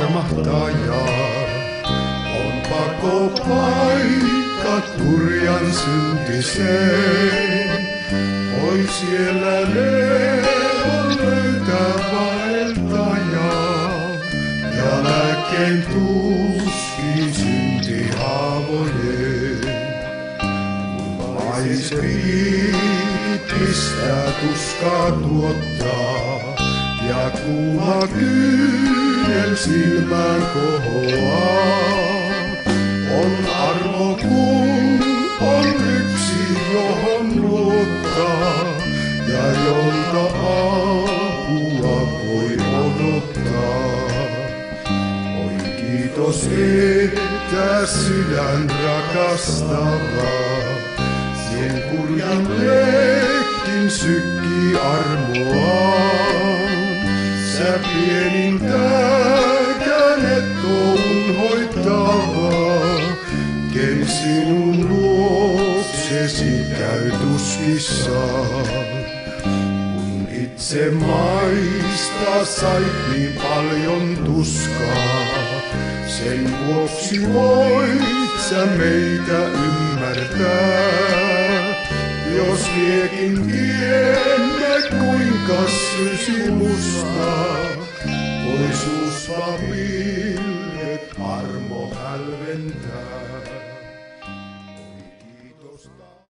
armahtaja. On pakopaikka turjan syntiseen, oi siellä leivon löytää vaeltaja. Ja lääkkeen tuskin syntihaavojen, vai se pistää tuskaa tuottaa, ja kuuma kyynel silmään kohoaa. On armo kun on yksi johon luottaa, ja jolta apua voi odottaa. Oi kiitos, että sydän rakastava, sen kurjan leikin sykkii armoaan. Sä pienintääkään et oo unhoittava, ken sinun luoksesi käy tuskissaan. Kun itse maista sait niin paljon tuskaa, sen vuoksi voit sä meitä ymmärtää. Jos miekin tiedä kuinka sysi mustaa, voi suuspa pilvet armo hälventää.